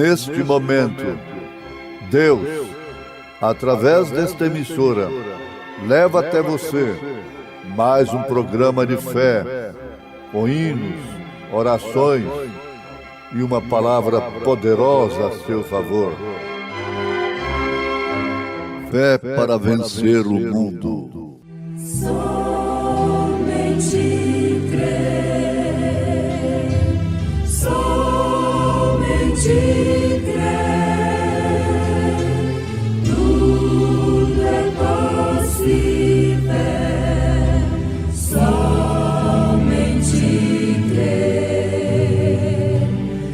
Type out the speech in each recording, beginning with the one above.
neste momento, Deus, através desta emissora, leva até você mais um programa de fé, com hinos, orações e uma palavra poderosa a seu favor. Fé para vencer o mundo. Somente crer, somente crer, tudo é possível, somente crer,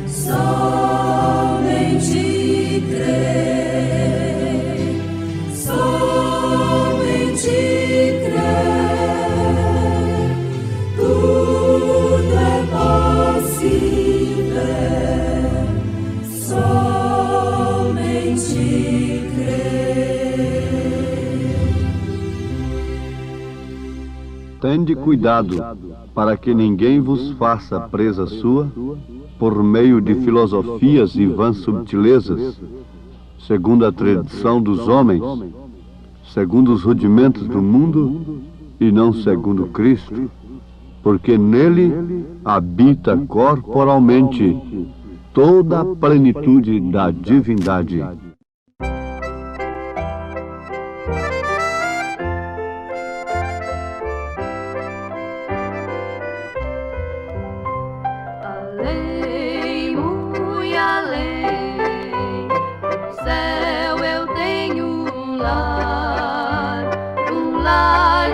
somente crer, somente crer, tudo é possível, somente crer. Tende cuidado para que ninguém vos faça presa sua por meio de filosofias e vãs subtilezas, segundo a tradição dos homens, segundo os rudimentos do mundo e não segundo Cristo, porque nele habita corporalmente toda a plenitude da divindade. Além, muito além, no céu eu tenho um lar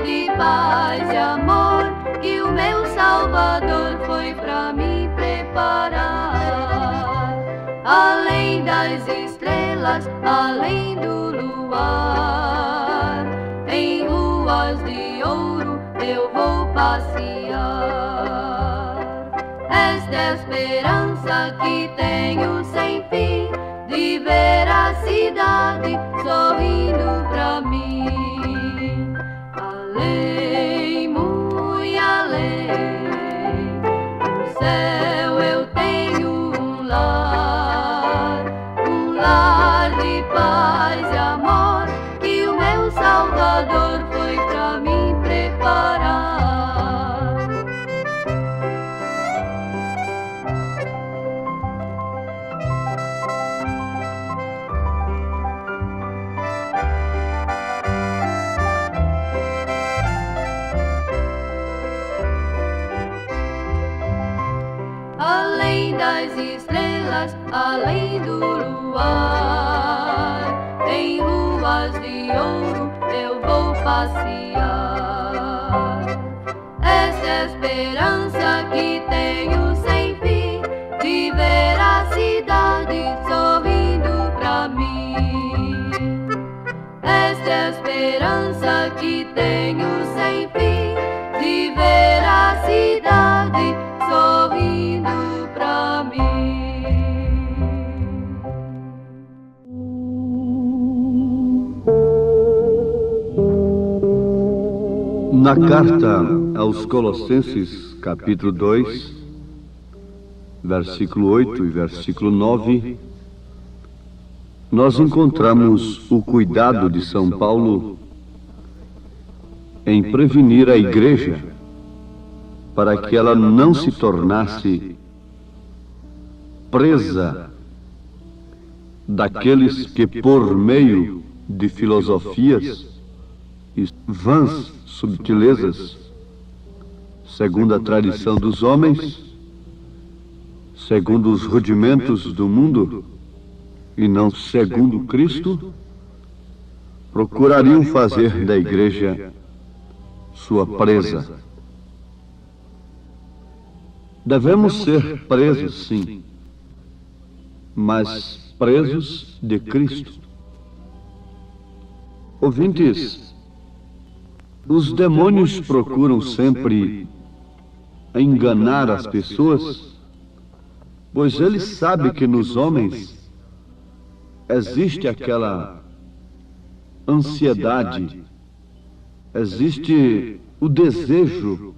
de paz e amor, que o meu Salvador foi pra mim preparar. Além das estrelas, além do luar, em ruas de ouro eu vou passear. Esta é a esperança que tenho sem fim, de ver a cidade sorrindo pra mim. Além, muito além, no céu eu tenho um lar de paz e amor, que o meu Salvador foi pra mim preparar. Além das estrelas, além do luar, em ruas de ouro eu vou passear. Esta é a esperança que tenho sem fim, de ver a cidade sorrindo pra mim. Esta é a esperança que tenho sem fim, de ver a cidade sorrindo pra mim. Na carta aos Colossenses, capítulo 2, versículo 8 e versículo 9, nós encontramos o cuidado de São Paulo em prevenir a igreja para que ela não se tornasse presa daqueles que, por meio de filosofias e vãs subtilezas, segundo a tradição dos homens, segundo os rudimentos do mundo e não segundo Cristo, procurariam fazer da igreja sua presa. Devemos ser presos, sim, mas presos de Cristo. Ouvintes, os demônios procuram sempre enganar as pessoas, pois eles sabem que nos homens existe aquela ansiedade, existe o desejo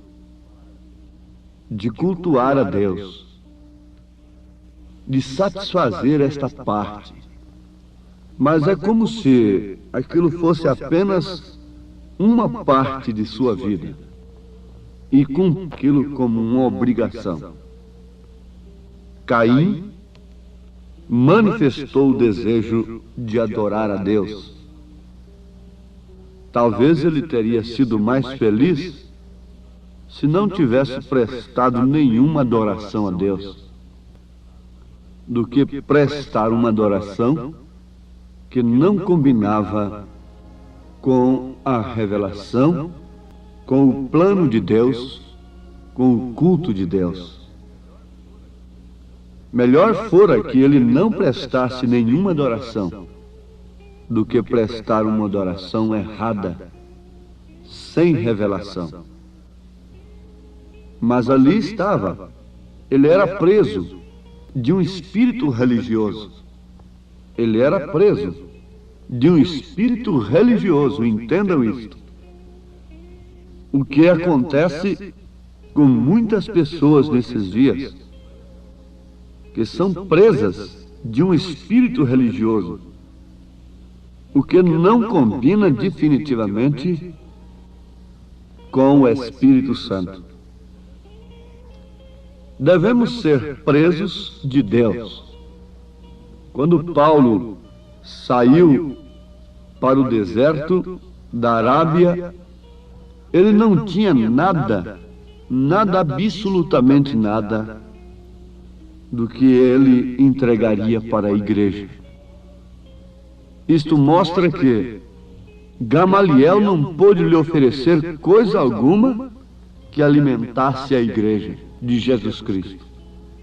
de cultuar a Deus. de satisfazer esta parte. Mas é como se aquilo fosse apenas uma parte de sua vida e com aquilo como uma obrigação. Caim manifestou o desejo de adorar a Deus. Talvez ele teria sido mais feliz se não tivesse prestado nenhuma adoração a Deus, do que prestar uma adoração que não combinava com a revelação, com o plano de Deus, com o culto de Deus. Melhor fora que ele não prestasse nenhuma adoração do que prestar uma adoração errada, sem revelação. Mas ali estava, ele era preso de um espírito religioso. Ele era preso de um espírito religioso, entendam isto. O que acontece com muitas pessoas nesses dias, que são presas de um espírito religioso, o que não combina definitivamente com o Espírito Santo. Devemos ser presos de Deus. Quando Paulo saiu para o deserto da Arábia, ele não tinha nada, absolutamente nada, do que ele entregaria para a igreja. Isto mostra que Gamaliel não pôde lhe oferecer coisa alguma que alimentasse a igreja de Jesus Cristo.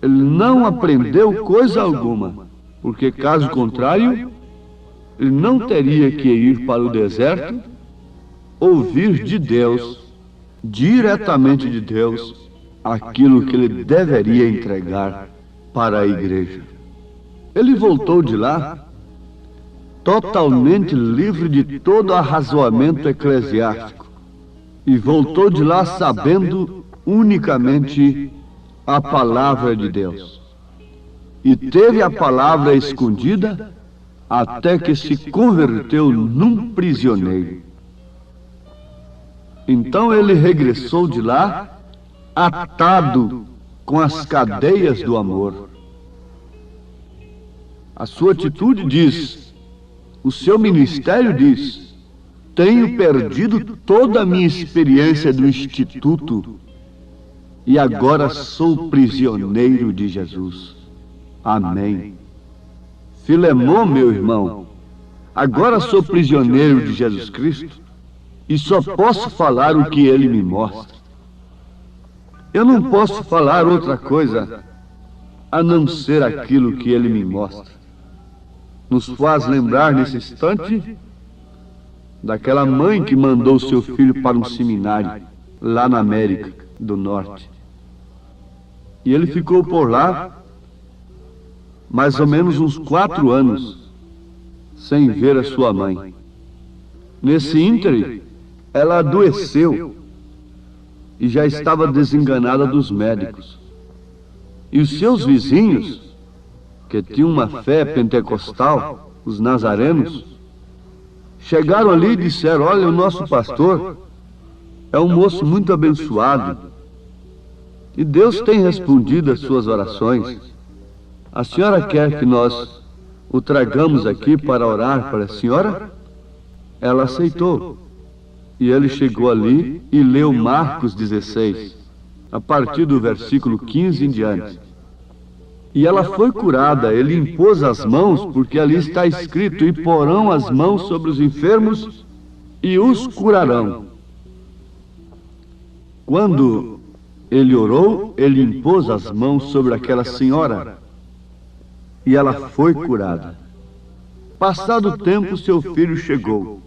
Ele não aprendeu coisa alguma, porque caso contrário, ele não teria que ir para o deserto, ouvir de Deus, diretamente de Deus, aquilo que ele deveria entregar para a igreja. Ele voltou de lá totalmente livre de todo arrazoamento eclesiástico e voltou de lá sabendo unicamente a palavra de Deus. E teve a palavra escondida até que se converteu num prisioneiro. Então ele regressou de lá atado com as cadeias do amor. A sua atitude diz, o seu ministério diz: tenho perdido toda a minha experiência do instituto e agora sou prisioneiro de Jesus. Amém. Filemão, meu irmão, agora sou prisioneiro de Jesus Cristo e só posso falar o que Ele me mostra. Eu não posso falar outra coisa a não ser aquilo que Ele me mostra. Nos faz lembrar nesse instante daquela mãe que mandou seu filho para um seminário lá na América do Norte. E ele ficou por lá mais ou menos uns 4 anos sem ver a sua mãe. Nesse ínterim, ela adoeceu e já estava desenganada dos médicos. E os seus vizinhos, que tinham uma fé pentecostal, os nazarenos, chegaram ali e disseram: olha, o nosso pastor é um moço muito abençoado e Deus tem respondido às suas orações. A senhora quer que nós o tragamos aqui para orar para a senhora? Ela aceitou. E ele chegou ali e leu Marcos 16, a partir do versículo 15 em diante. E ela foi curada. Ele impôs as mãos, porque ali está escrito: e porão as mãos sobre os enfermos e os curarão. Quando ele orou, ele impôs as mãos sobre aquela senhora e ela foi curada. Passado o tempo, seu filho chegou,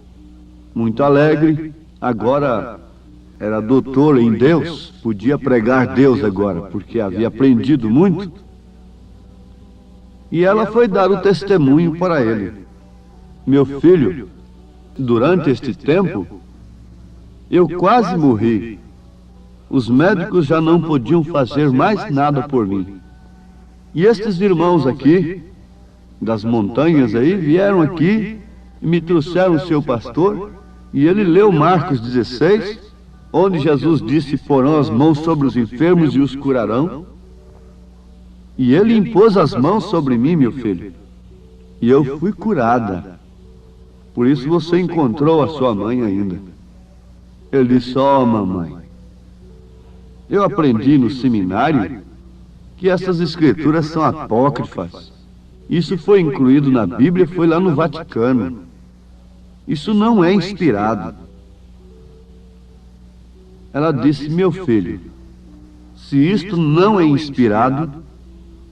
muito alegre. Agora era doutor em Deus, podia pregar Deus agora, porque havia aprendido muito. E ela foi dar o testemunho para ele: meu filho, durante este tempo, eu quase morri. Os médicos já não podiam fazer mais nada por mim. E estes irmãos aqui, das montanhas aí, vieram aqui e me trouxeram o seu pastor, e ele leu Marcos 16, onde Jesus disse: porão as mãos sobre os enfermos e os curarão. E ele impôs as mãos sobre mim, meu filho, e eu fui curada. Por isso você encontrou a sua mãe ainda. Ele disse: ó, mamãe, eu aprendi no seminário que essas escrituras são apócrifas. Isso foi incluído na Bíblia, foi lá no Vaticano. Isso não é inspirado. Ela disse: meu filho, se isto não é inspirado,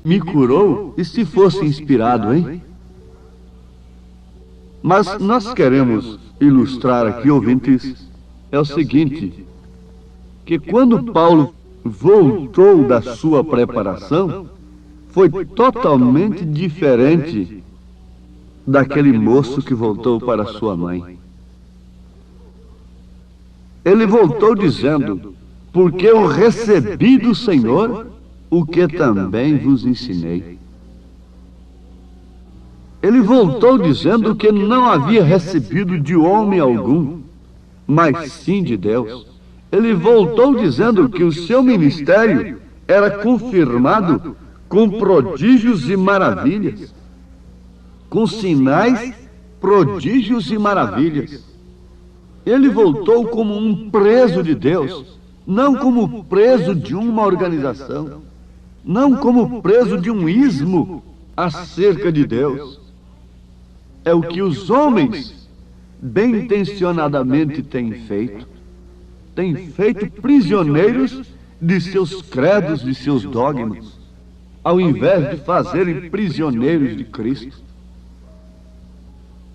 me curou, e se fosse inspirado, hein? Mas nós queremos ilustrar aqui, ouvintes, é o seguinte, que quando Paulo voltou da sua preparação, foi totalmente diferente daquele moço que voltou para sua mãe. Ele voltou dizendo: porque eu recebi do Senhor o que também vos ensinei. Ele voltou dizendo que não havia recebido de homem algum, mas sim de Deus. Ele voltou dizendo que o seu ministério era confirmado com prodígios e maravilhas, com sinais, prodígios e maravilhas. Ele voltou como um preso de Deus, não como preso de uma organização, não como preso de um ismo acerca de Deus. É o que os homens bem intencionadamente têm feito. Têm feito prisioneiros de seus credos, de seus dogmas, ao invés de fazerem prisioneiros de Cristo.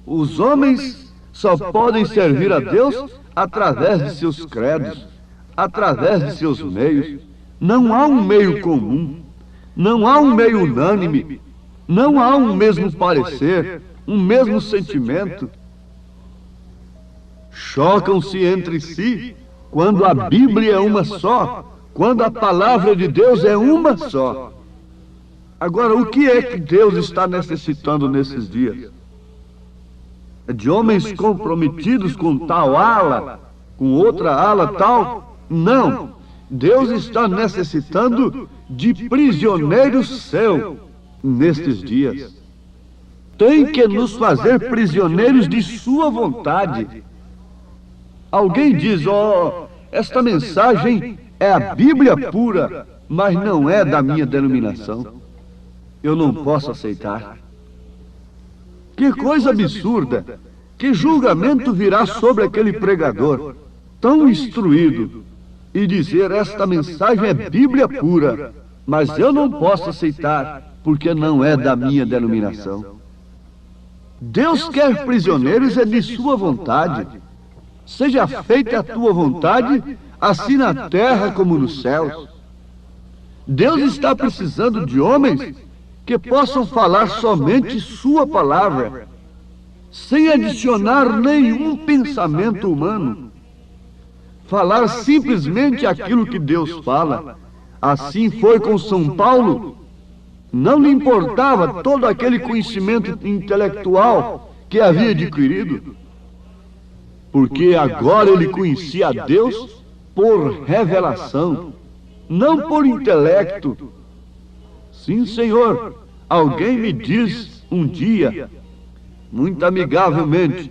Os homens só podem servir a Deus através de seus credos, através de seus meios. Não há um meio comum, não há um meio unânime, não há um mesmo parecer, um mesmo sentimento. Chocam-se entre si quando a Bíblia é uma só, quando a palavra de Deus é uma só. Agora, o que é que Deus está necessitando nesses dias? É de homens comprometidos com tal ala, com outra ala tal? Não. Deus está necessitando de prisioneiros seus nestes dias. Tem que nos fazer prisioneiros de sua vontade. Alguém diz: ó, esta mensagem é a Bíblia pura, mas não é da minha denominação. Eu não posso aceitar. Que coisa absurda! Que julgamento virá sobre aquele pregador tão instruído e dizer: esta mensagem é Bíblia pura, mas eu não posso aceitar porque não é da minha denominação. Deus quer prisioneiros é de sua vontade. Seja feita a tua vontade, assim na terra como nos céus. Deus está precisando de homens que possam falar somente sua palavra, sem adicionar nenhum pensamento humano. Falar simplesmente aquilo que Deus fala. Assim foi com São Paulo. Não lhe importava todo aquele conhecimento intelectual que havia adquirido, porque agora ele conhecia a Deus por revelação, não por intelecto. Sim, Senhor, alguém me diz um dia, muito amigavelmente: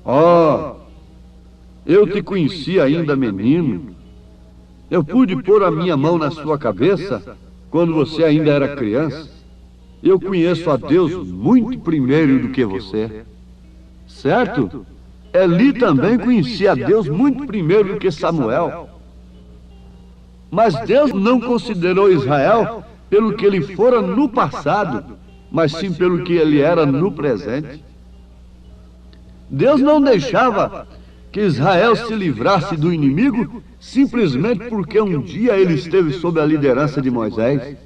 ó, eu te conheci ainda menino, eu pude pôr a minha mão na sua cabeça quando você ainda era criança. Eu conheço a Deus muito primeiro do que você. Certo? Eli também conhecia a Deus muito primeiro do que Samuel. Mas Deus não considerou Israel pelo que ele fora no passado, mas sim pelo que ele era no presente. Deus não deixava que Israel se livrasse do inimigo simplesmente porque um dia ele esteve sob a liderança de Moisés,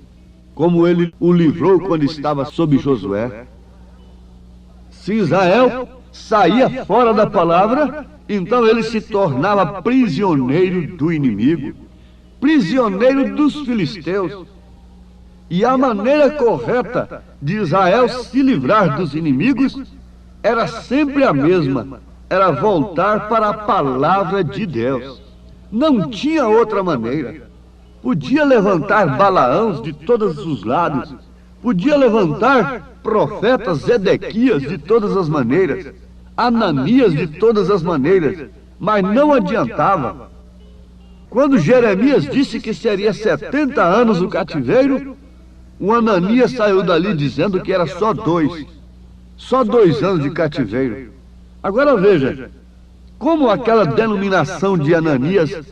como ele o livrou quando estava sob Josué. Se Israel saía fora da palavra, então ele se tornava prisioneiro do inimigo, prisioneiro dos filisteus. E a maneira correta de Israel se livrar dos inimigos era sempre a mesma, era voltar para a palavra de Deus. Não tinha outra maneira. Podia levantar Balaãos de todos os lados, podia levantar profetas Zedequias de todas as maneiras, Ananias de todas as maneiras, mas não adiantava. Quando Jeremias disse que seria 70 anos o cativeiro, o Ananias saiu dali dizendo que era só 2 anos de cativeiro. Agora veja, como aquela denominação de Ananias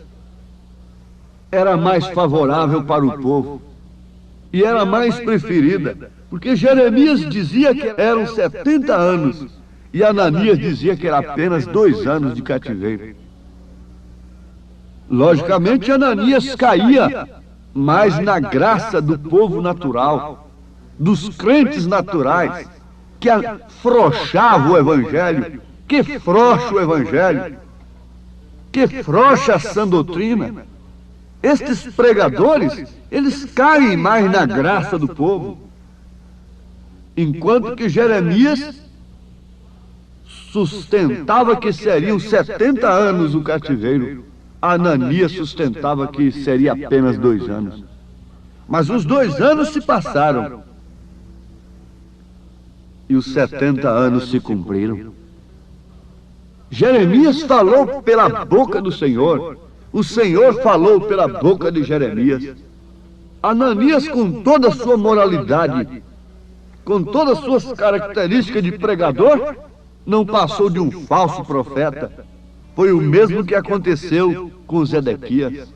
era mais favorável para o povo e era mais preferida, porque Jeremias dizia que eram 70 anos e Ananias dizia que era apenas 2 anos de cativeiro. Logicamente, Ananias caía mais na graça do povo natural, dos crentes naturais, que afrouxava o Evangelho, que frouxa o Evangelho, que frouxa a sã doutrina. Estes pregadores, eles caem mais na graça do povo, enquanto que Jeremias sustentava que seriam 70 anos o cativeiro, Ananias sustentava que seria apenas 2 anos. Mas os 2 anos se passaram e os 70 anos se cumpriram. Jeremias falou pela boca do Senhor, o Senhor falou pela boca de Jeremias. Ananias, com toda a sua moralidade, com todas as suas características de pregador, não passou de um falso profeta. Foi o mesmo que aconteceu com Zedequias.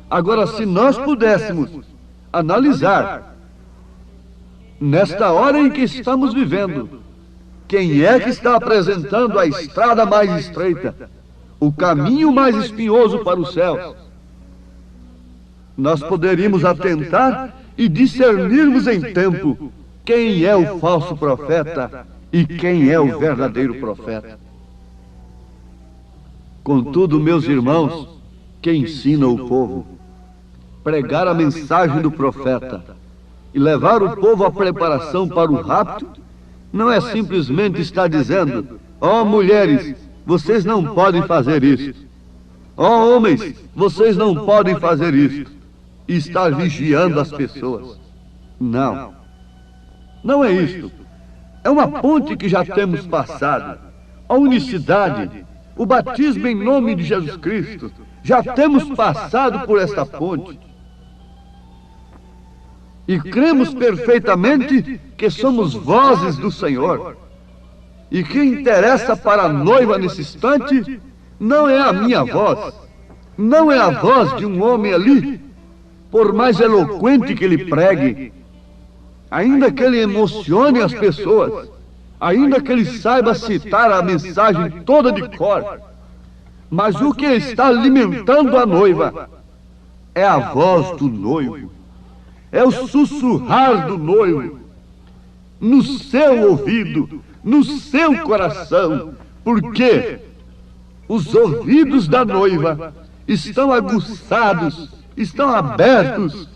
Agora, se nós pudéssemos analisar, nesta hora em que estamos vivendo, quem é que está apresentando a estrada mais estreita, o caminho mais espinhoso para o céu, nós poderíamos atentar e discernirmos em tempo quem é o falso profeta e quem é o verdadeiro profeta. Contudo, meus irmãos, que ensinam o povo, pregar a mensagem do profeta e levar o povo à preparação para o rapto, não é simplesmente estar dizendo: ó mulheres, vocês não podem fazer isso. Ó homens, vocês não podem fazer isso. E estar vigiando as pessoas. Não. Não é isto. É uma ponte que já temos passado. A unicidade, o batismo em nome de Jesus Cristo, já temos passado por esta ponte. E cremos perfeitamente que somos vozes do Senhor. E que interessa para a noiva nesse instante não é a minha voz, não é a voz de um homem ali, por mais eloquente que ele pregue, ainda que ele emocione as pessoas, ainda que ele saiba citar a mensagem toda de cor, mas o que está alimentando a noiva é a voz do noivo, é o sussurrar do noivo, no seu ouvido, no seu coração, porque os ouvidos da noiva estão aguçados, estão abertos,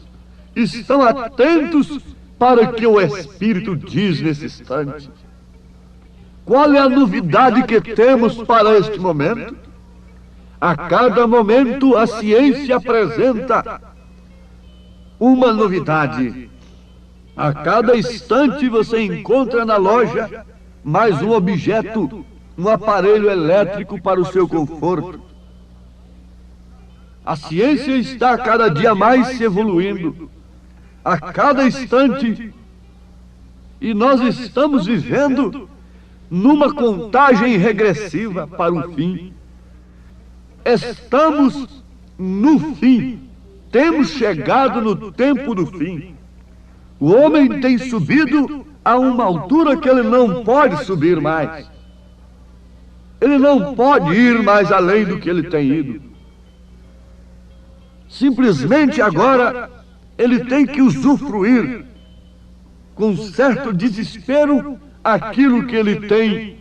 estão atentos para o que o Espírito diz nesse instante. Qual é a novidade que temos para este momento? A cada momento a ciência apresenta uma novidade. A cada instante você encontra na loja mais um objeto, um aparelho elétrico para o seu conforto. A ciência está cada dia mais se evoluindo, a cada instante, e nós estamos vivendo numa contagem regressiva para o fim. Estamos no fim, temos chegado no tempo do fim. O homem tem subido a uma altura que ele não pode subir mais. Ele não pode ir mais além do que ele tem ido. Simplesmente agora ele tem que usufruir com certo desespero aquilo que ele tem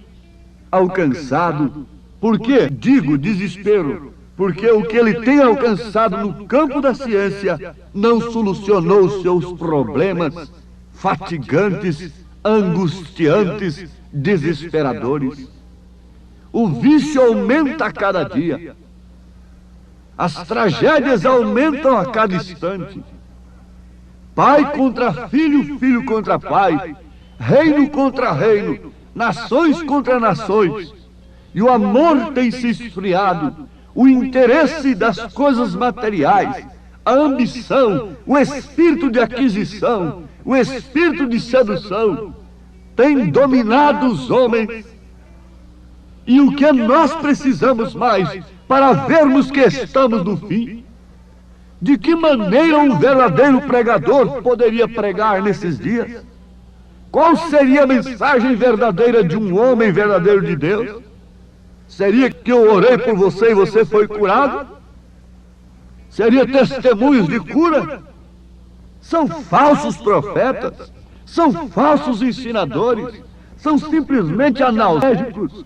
alcançado. Por que digo desespero? porque o que ele tem alcançado no campo da ciência não solucionou os seus problemas fatigantes, angustiantes, desesperadores. O vício aumenta a cada dia. As tragédias aumentam a cada instante. Pai contra filho, filho contra pai, reino contra reino, nações contra nações. E o amor tem se esfriado, o interesse das coisas materiais, a ambição, o espírito de aquisição, o espírito de sedução, tem dominado os homens. E o que nós precisamos mais para vermos que estamos no fim? De que maneira um verdadeiro pregador poderia pregar nesses dias? Qual seria a mensagem verdadeira de um homem verdadeiro de Deus? Seria que eu orei por você e você foi curado? Seria testemunhos de cura? São falsos profetas, são falsos ensinadores, são simplesmente analgésicos.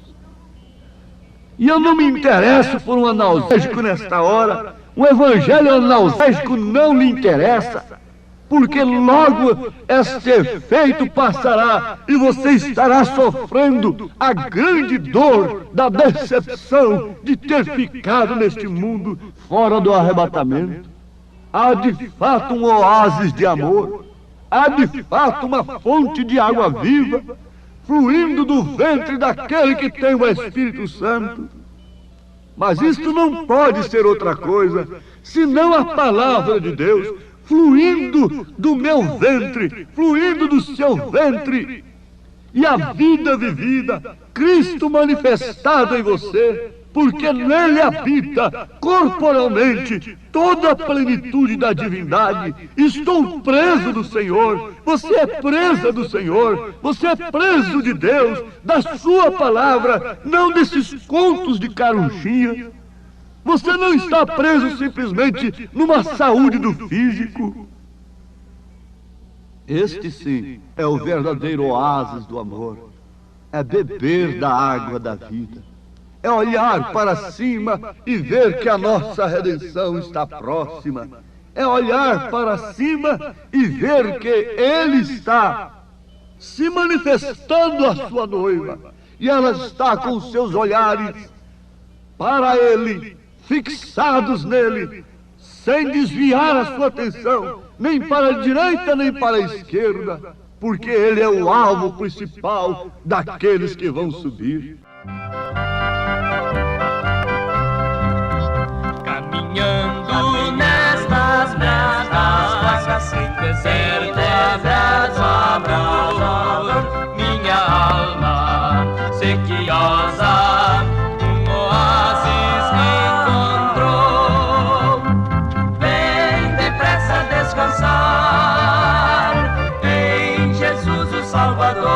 E eu não me interesso por um analgésico nesta hora. O evangelho analgésico não lhe interessa, porque logo este efeito passará e você estará sofrendo a grande dor da decepção de ter ficado neste mundo fora do arrebatamento. Há de fato um oásis de amor, há de fato uma fonte de água viva fluindo do ventre daquele que tem o Espírito Santo. Mas isto não pode ser outra coisa senão a palavra de Deus fluindo do meu ventre, fluindo do seu ventre, e a vida vivida, Cristo manifestado em você, porque nele habita corporalmente toda a plenitude da divindade. Estou preso do Senhor, você é presa do Senhor, você é preso de Deus, da sua palavra, não desses contos de carunchinha. Você não está preso simplesmente numa saúde do físico. Este sim é o verdadeiro oásis do amor. É beber da água da vida. É olhar para cima e ver que a nossa redenção está próxima. É olhar para cima e ver que Ele está se manifestando à sua noiva. E ela está com os seus olhares para Ele, fixados nele, sem desviar a sua atenção, nem para a direita nem para a esquerda, porque Ele é o alvo principal daqueles que vão subir. Caminhando nestas vagas sem desertas amor, minha alma sequiosa um oásis encontrou. Vem depressa descansar em Jesus o Salvador.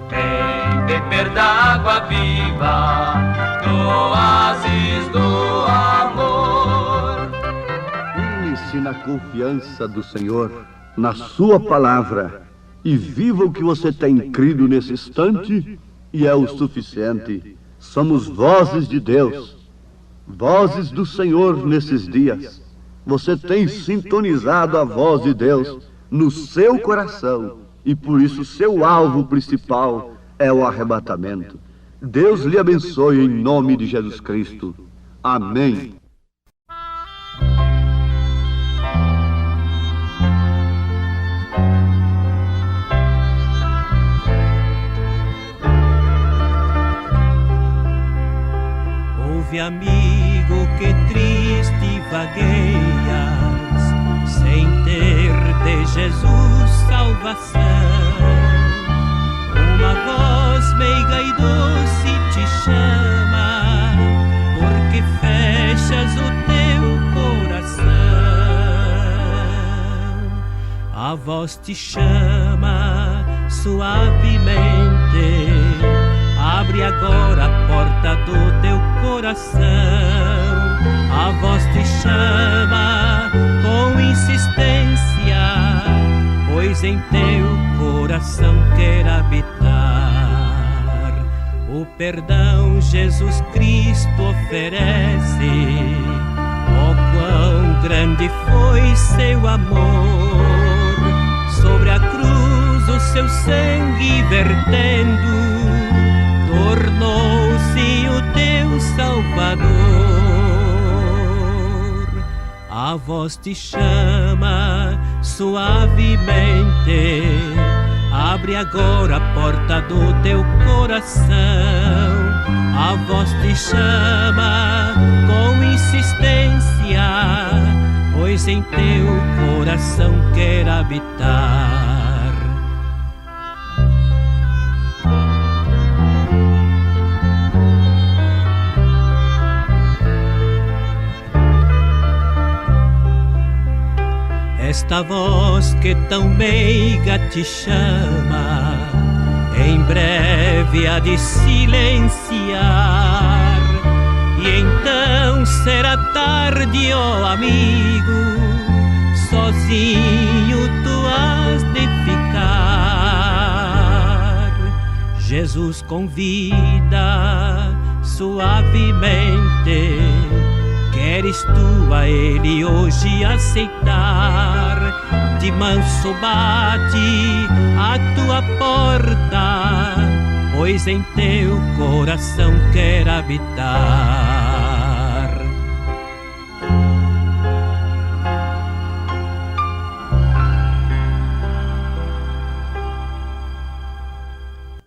Vem beber da água viva do oásis do amor. Firme-se na confiança do Senhor, na sua palavra, e viva o que você tem crido nesse instante, e é o suficiente. Somos vozes de Deus, vozes do Senhor nesses dias. Você tem sintonizado a voz de Deus no seu coração, e por isso seu alvo principal é o arrebatamento. Deus lhe abençoe em nome de Jesus Cristo. Amém. Ouve, amigo, que triste vagueias, sem ter de Jesus salvação. Uma voz meiga e doce te chama, porque fechas o teu coração. A voz te chama suavemente, abre agora a porta do teu coração. A voz te chama com insistência, pois em teu coração quer habitar o perdão Jesus Cristo oferece. Oh, quão grande foi seu amor, sobre a cruz o seu sangue vertendo, tornou-se o teu Salvador. A voz te chama suavemente, abre agora a porta do teu coração. A voz te chama com insistência, pois em teu coração quer habitar. Esta voz que tão meiga te chama, em breve há de silenciar, e então será tarde, ó amigo, sozinho tu has de ficar. Jesus convida suavemente, queres tu a Ele hoje aceitar? De manso bate a tua porta, pois em teu coração quer habitar.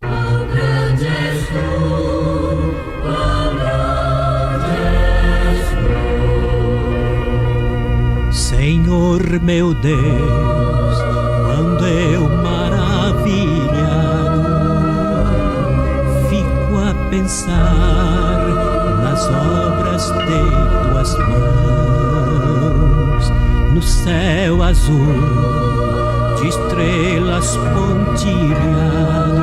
Quão grande és tu, quão grande és tu, Senhor meu Deus, quando eu maravilhado fico a pensar nas obras de tuas mãos, no céu azul de estrelas pontilhado,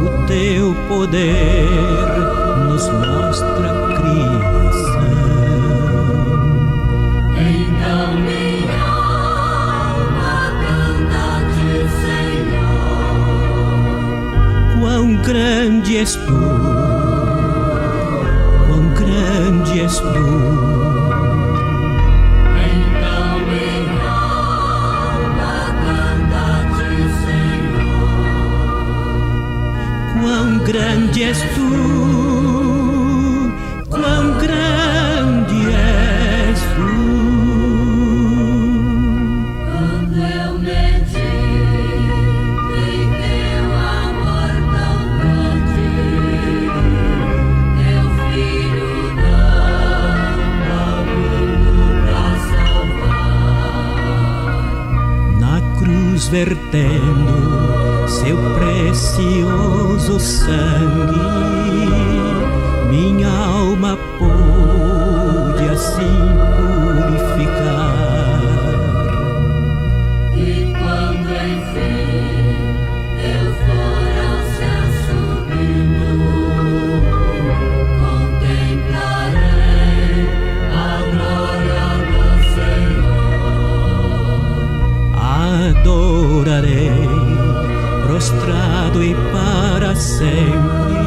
o teu poder nos mostra a criação. então minha alma canta-te, Senhor. Quão grande és tu, quão grande és tu. Então minha alma canta-te, Senhor. Quão grande és tu, quão grande és tu. Quando eu medito em teu amor tão grande, teu filho dando ao mundo pra salvar. Na cruz vertendo seu precioso sangue, minha alma pôde assim purificar. E quando enfim eu for ao céu subindo, contemplarei a glória do Senhor. Adorarei prostrado e para sempre.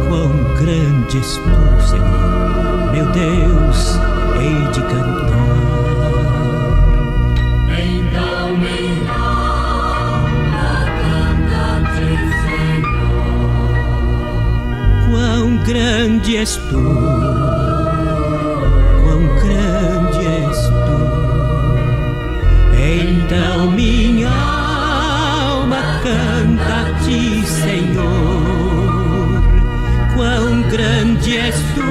Quão grande és tu, Senhor, meu Deus, hei de cantar. Então minha alma canta-te, Senhor. Quão grande és tu, quão grande és tu. Então minha alma canta-te, Senhor. Quão grande és tu,